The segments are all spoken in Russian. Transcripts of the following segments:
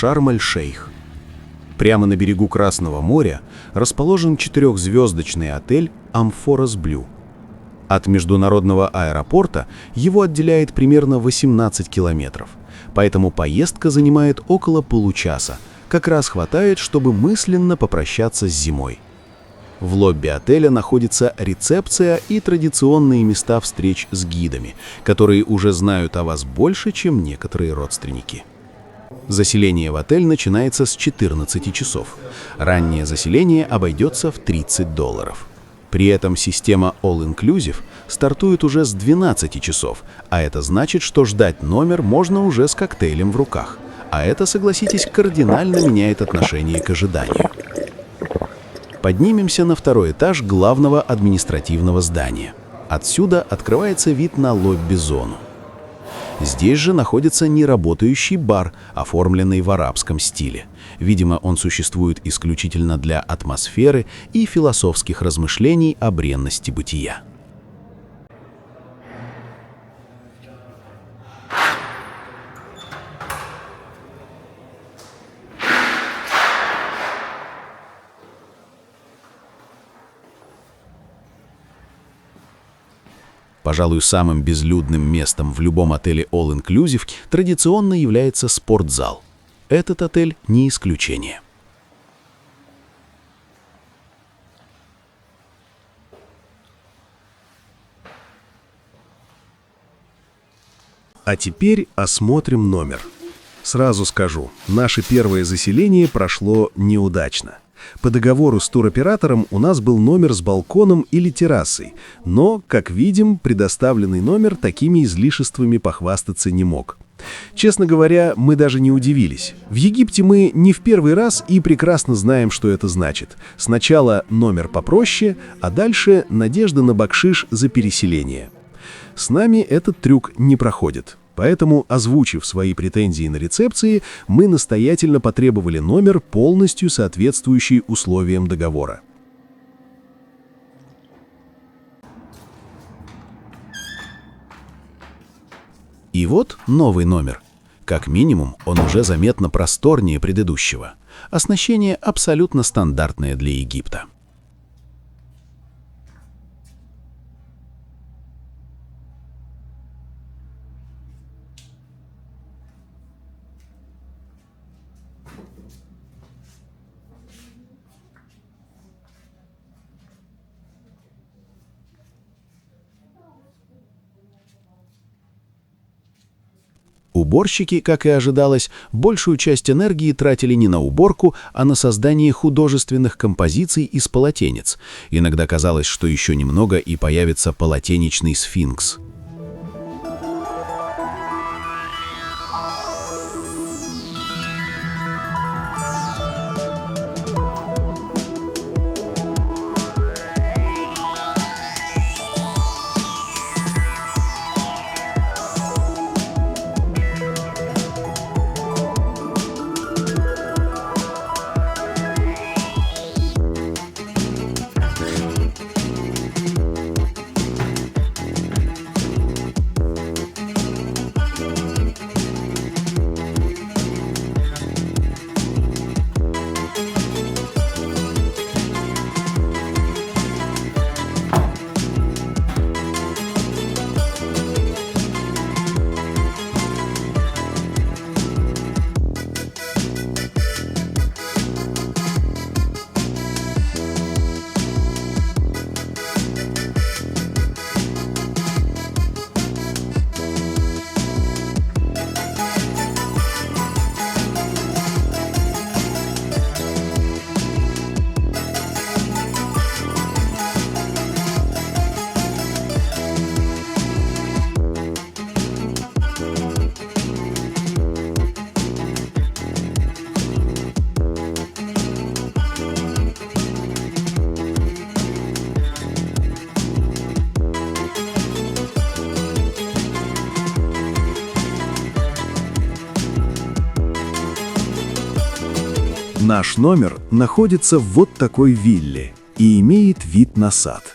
Шарм-эль-Шейх. Прямо на берегу Красного моря расположен 4-звездочный отель «Амфорас Блю». От международного аэропорта его отделяет примерно 18 километров, поэтому поездка занимает около получаса, как раз хватает, чтобы мысленно попрощаться с зимой. В лобби отеля находится рецепция и традиционные места встреч с гидами, которые уже знают о вас больше, чем некоторые родственники. Заселение в отель начинается с 14 часов. Раннее заселение обойдется в $30. При этом система All Inclusive стартует уже с 12 часов, а это значит, что ждать номер можно уже с коктейлем в руках. А это, согласитесь, кардинально меняет отношение к ожиданию. Поднимемся на 2-й этаж главного административного здания. Отсюда открывается вид на лобби-зону. Здесь же находится неработающий бар, оформленный в арабском стиле. Видимо, он существует исключительно для атмосферы и философских размышлений о бренности бытия. Пожалуй, самым безлюдным местом в любом отеле All Inclusive традиционно является спортзал. Этот отель не исключение. А теперь осмотрим номер. Сразу скажу, наше первое заселение прошло неудачно. По договору с туроператором у нас был номер с балконом или террасой, но, как видим, предоставленный номер такими излишествами похвастаться не мог. Честно говоря, мы даже не удивились. В Египте мы не в первый раз и прекрасно знаем, что это значит. Сначала номер попроще, а дальше надежда на бакшиш за переселение. С нами этот трюк не проходит. Поэтому, озвучив свои претензии на рецепции, мы настоятельно потребовали номер, полностью соответствующий условиям договора. И вот новый номер. Как минимум, он уже заметно просторнее предыдущего. Оснащение абсолютно стандартное для Египта. Уборщики, как и ожидалось, большую часть энергии тратили не на уборку, а на создание художественных композиций из полотенец. Иногда казалось, что еще немного и появится полотенечный сфинкс. Наш номер находится в вот такой вилле и имеет вид на сад.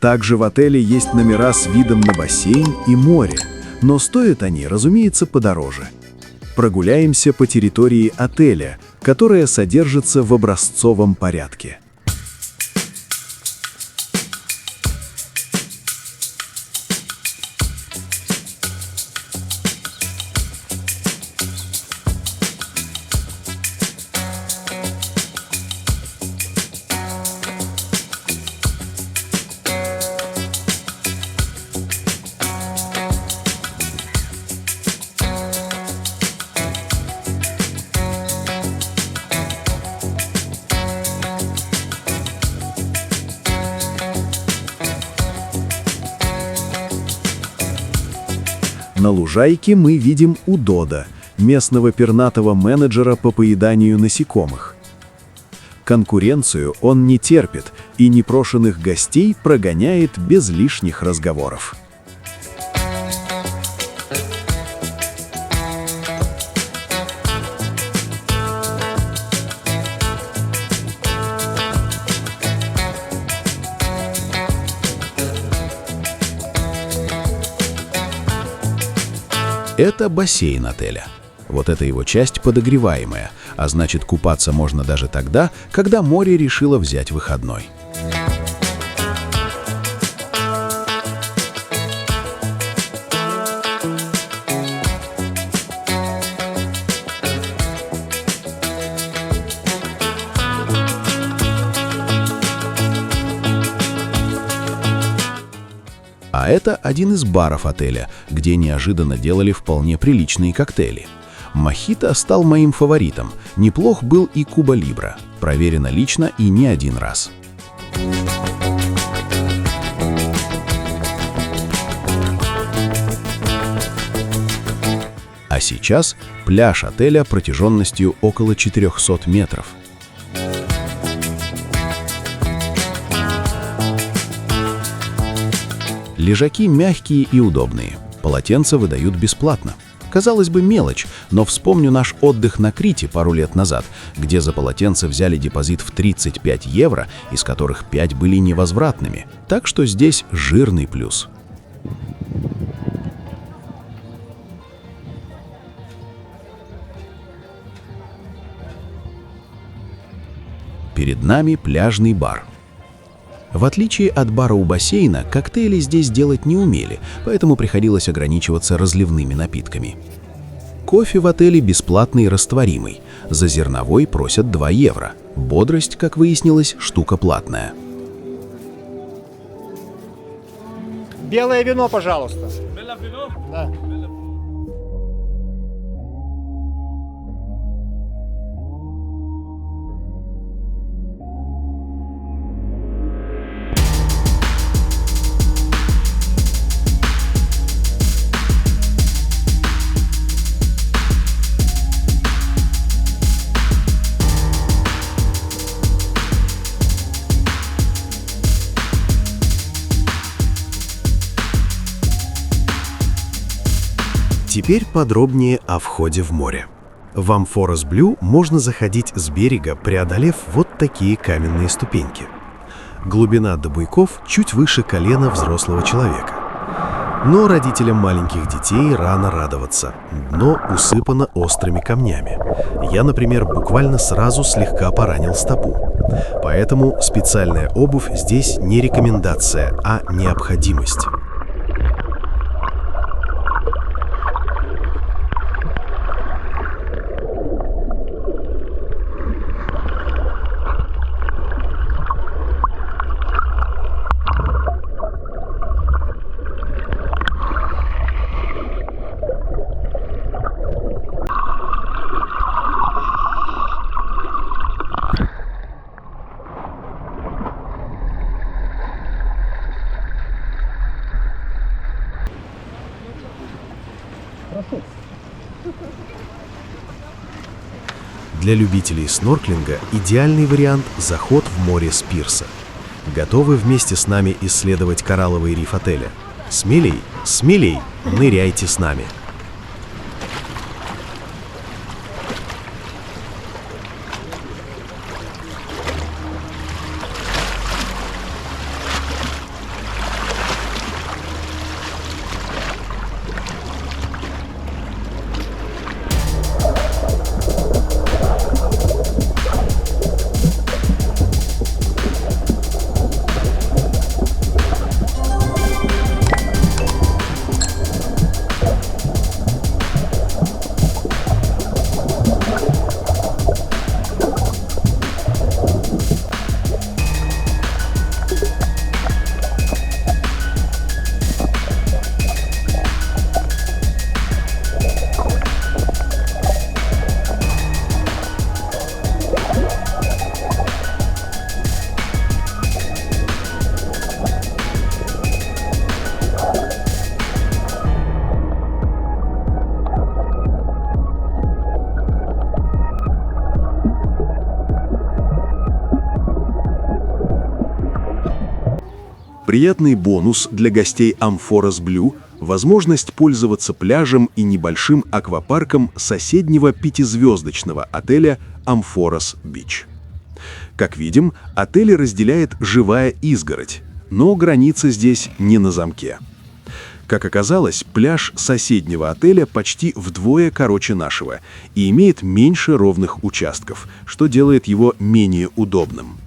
Также в отеле есть номера с видом на бассейн и море, но стоят они, разумеется, подороже. Прогуляемся по территории отеля, которая содержится в образцовом порядке. На лужайке мы видим Удода, местного пернатого менеджера по поеданию насекомых. Конкуренцию он не терпит и непрошенных гостей прогоняет без лишних разговоров. Это бассейн отеля. Вот эта его часть подогреваемая, а значит, купаться можно даже тогда, когда море решило взять выходной. А это один из баров отеля, где неожиданно делали вполне приличные коктейли. Мохито стал моим фаворитом. Неплох был и Куба Либра. Проверено лично и не один раз. А сейчас пляж отеля протяженностью около 400 метров. Лежаки мягкие и удобные. Полотенца выдают бесплатно. Казалось бы, мелочь, но вспомню наш отдых на Крите пару лет назад, где за полотенце взяли депозит в 35 евро, из которых 5 были невозвратными. Так что здесь жирный плюс. Перед нами пляжный бар. В отличие от бара у бассейна, коктейли здесь делать не умели, поэтому приходилось ограничиваться разливными напитками. Кофе в отеле бесплатный и растворимый. За зерновой просят 2 евро. Бодрость, как выяснилось, штука платная. Белое вино, пожалуйста. Да. Теперь подробнее о входе в море. В Амфорас Блю можно заходить с берега, преодолев вот такие каменные ступеньки. Глубина до буйков чуть выше колена взрослого человека. Но родителям маленьких детей рано радоваться. Дно усыпано острыми камнями. Я, например, буквально сразу слегка поранил стопу. Поэтому специальная обувь здесь не рекомендация, а необходимость. Для любителей снорклинга идеальный вариант – заход в море с пирса. Готовы вместе с нами исследовать коралловый риф отеля? Смелей, смелей, ныряйте с нами! Приятный бонус для гостей Амфорас Блю – возможность пользоваться пляжем и небольшим аквапарком соседнего 5-звездочного отеля Амфорас Бич. Как видим, отель разделяет живая изгородь, но граница здесь не на замке. Как оказалось, пляж соседнего отеля почти вдвое короче нашего и имеет меньше ровных участков, что делает его менее удобным.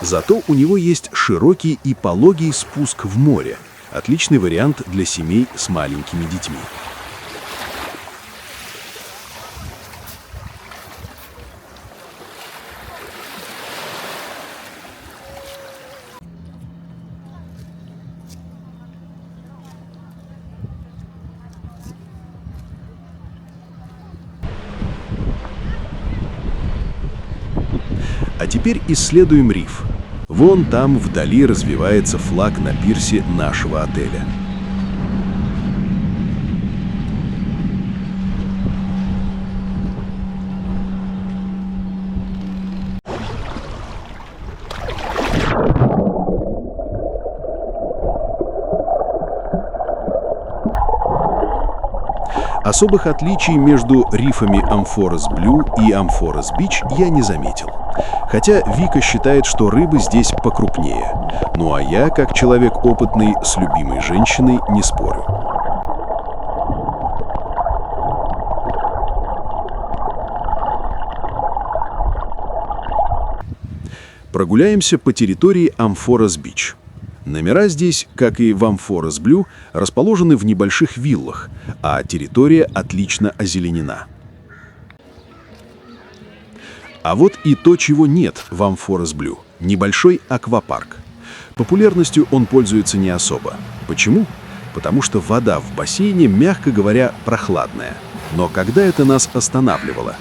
Зато у него есть широкий и пологий спуск в море, отличный вариант для семей с маленькими детьми. А теперь исследуем риф. Вон там вдали развивается флаг на пирсе нашего отеля. Особых отличий между рифами Амфорас Блю и Амфорас Бич я не заметил. Хотя Вика считает, что рыбы здесь покрупнее. Ну а я, как человек опытный, с любимой женщиной не спорю. Прогуляемся по территории Амфорас Бич. Номера здесь, как и в Амфорас Блю, расположены в небольших виллах, а территория отлично озеленена. А вот и то, чего нет в Амфорас Блю – небольшой аквапарк. Популярностью он пользуется не особо. Почему? Потому что вода в бассейне, мягко говоря, прохладная. Но когда это нас останавливало?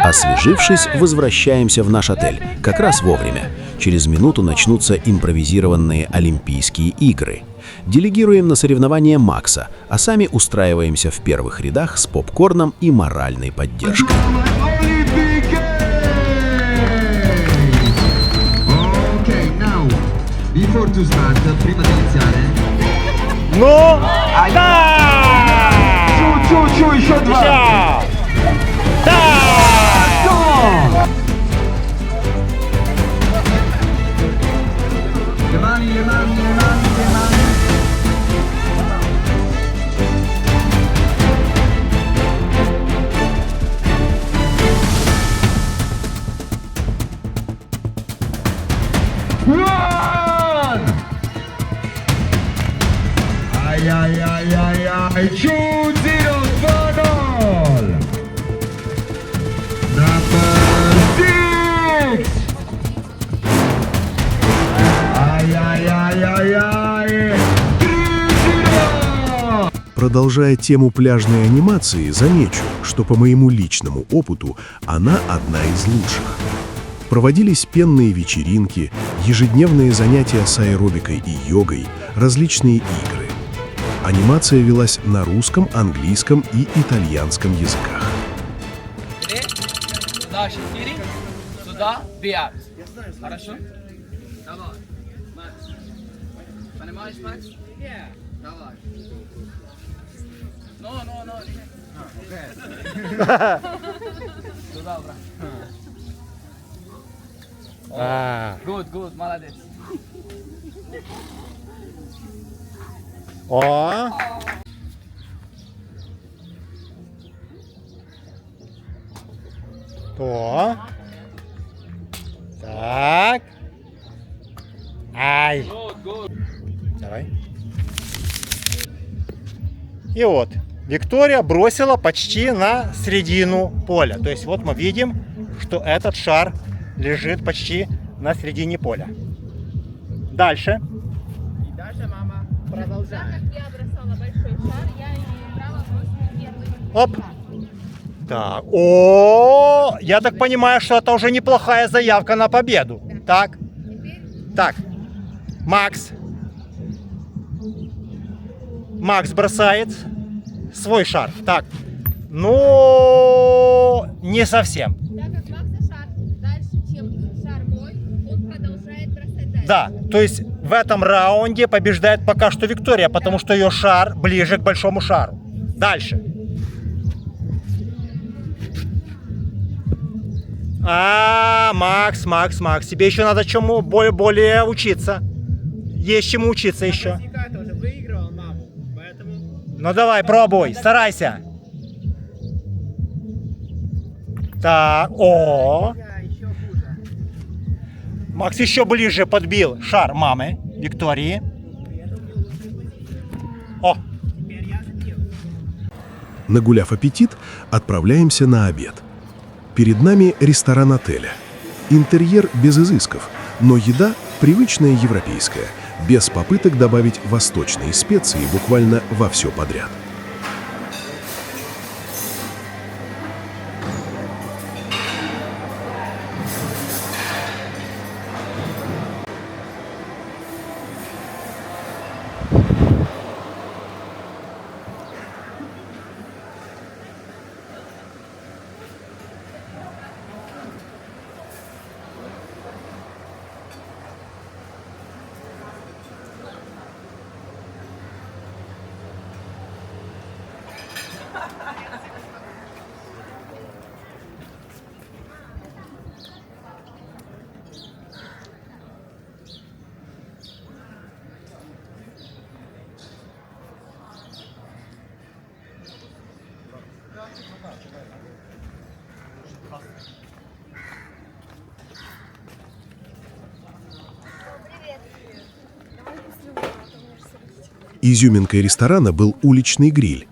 Освежившись, возвращаемся в наш отель. Как раз вовремя. Через минуту начнутся импровизированные Олимпийские игры. Делегируем на соревнования Макса, а сами устраиваемся в первых рядах с попкорном и моральной поддержкой. Ну, да! Чу-чу-чу, еще два! Еще! Да! Le mani, le mani, le mani, le mani. Run! Ai, ai, ai, ai, ai, 2-0, Donald! Number 6! Ай-яй-яй-яй-яй! 3-0! Продолжая тему пляжной анимации, замечу, что по моему личному опыту она одна из лучших. Проводились пенные вечеринки, ежедневные занятия с аэробикой и йогой, различные игры. Анимация велась на русском, английском и итальянском языках. Сюда 4, сюда 5. Хорошо? Давай. Макс. Понимаешь, Макс? Давай. Сюда, брат. Good, молодец. О! То. Так. Ай. Давай. И вот. Виктория бросила почти на середину поля. То есть вот мы видим, что этот шар лежит почти на середине поля. Дальше. И дальше мама продолжает. Я бросала большой шар, я имею право бросить первый. Оп. Так. О, я так понимаю, что это уже неплохая заявка на победу. Так. Так. Макс. Макс бросает свой шар. Так. Ну, не совсем. Так как Макса шар дальше, чем шар мой, он продолжает бросать дальше. Да, то есть в этом раунде побеждает пока что Виктория, потому что ее шар ближе к большому шару. Дальше. Макс, тебе еще надо чему более учиться. Есть чему учиться еще. Уже выигрывал маму, поэтому... Ну давай, пробуй, старайся. Так, о. Еще хуже. Макс еще ближе подбил шар мамы Виктории. О, Нагуляв аппетит, отправляемся на обед. Перед нами ресторан отеля. Интерьер без изысков, но еда привычная европейская, без попыток добавить восточные специи буквально во все подряд. Изюминкой ресторана был уличный гриль.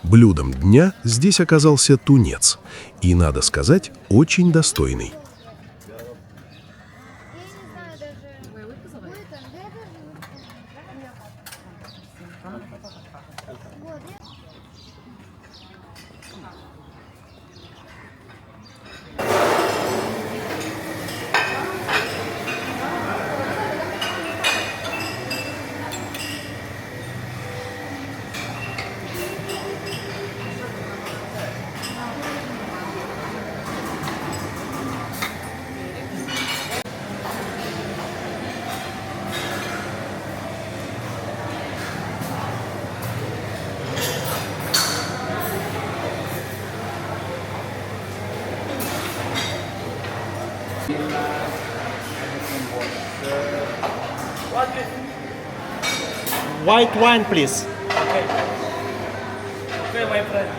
Блюдом дня здесь оказался тунец. И, надо сказать, очень достойный. white wine, please. Okay, my friend.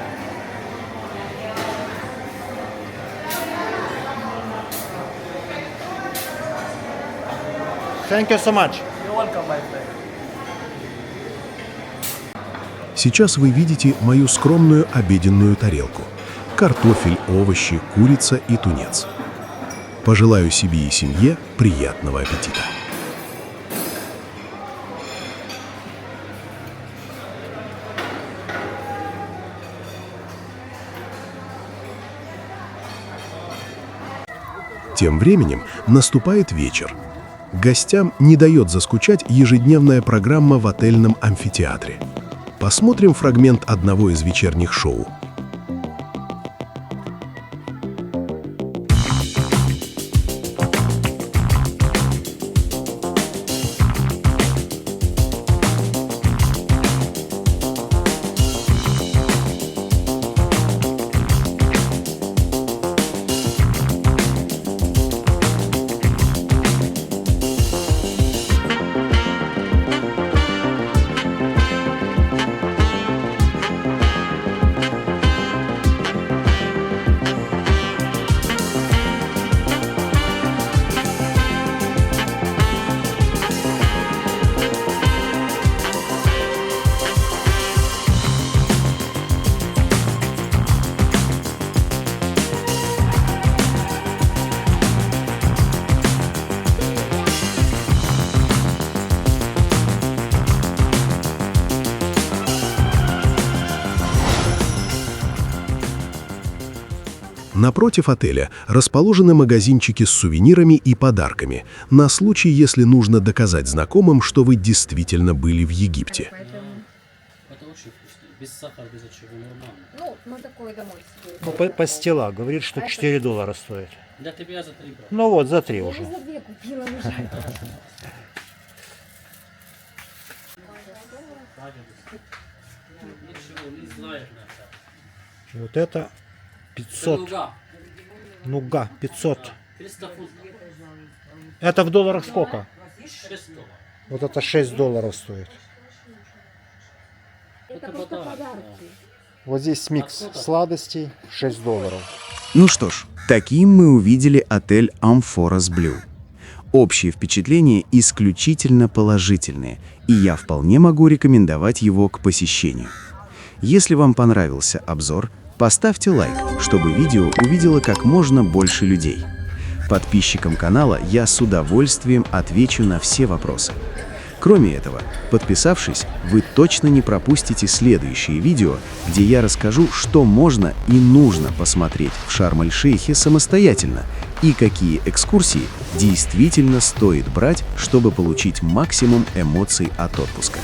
Thank you so much. You're welcome, my friend. Сейчас вы видите мою скромную обеденную тарелку. Картофель, овощи, курица и тунец. Пожелаю себе и семье приятного аппетита. Тем временем наступает вечер. Гостям не дает заскучать ежедневная программа в отельном амфитеатре. Посмотрим фрагмент одного из вечерних шоу. Напротив отеля расположены магазинчики с сувенирами и подарками, на случай, если нужно доказать знакомым, что вы действительно были в Египте. Это очень вкусно. Без сахара, без ничего, нормально. Ну, мы такое домой себе. Ну, пастила, говорит, что $4 стоит. Для тебя за 3 брат. Ну вот, за 3 Я уже. за 2 купила уже. Ничего, не знаешь на это. Вот это 500. Нуга. Нуга, 500. 300 фунтов. Это в долларах сколько? 6 долларов. Вот это $6 стоит. Это подарок. Да. Вот здесь микс сладостей, $6. Ну что ж, таким мы увидели отель Amphoras Blue. Общие впечатления исключительно положительные, и я вполне могу рекомендовать его к посещению. Если вам понравился обзор, поставьте лайк, чтобы видео увидело как можно больше людей. Подписчикам канала я с удовольствием отвечу на все вопросы. Кроме этого, подписавшись, вы точно не пропустите следующие видео, где я расскажу, что можно и нужно посмотреть в Шарм-эль-Шейхе самостоятельно и какие экскурсии действительно стоит брать, чтобы получить максимум эмоций от отпуска.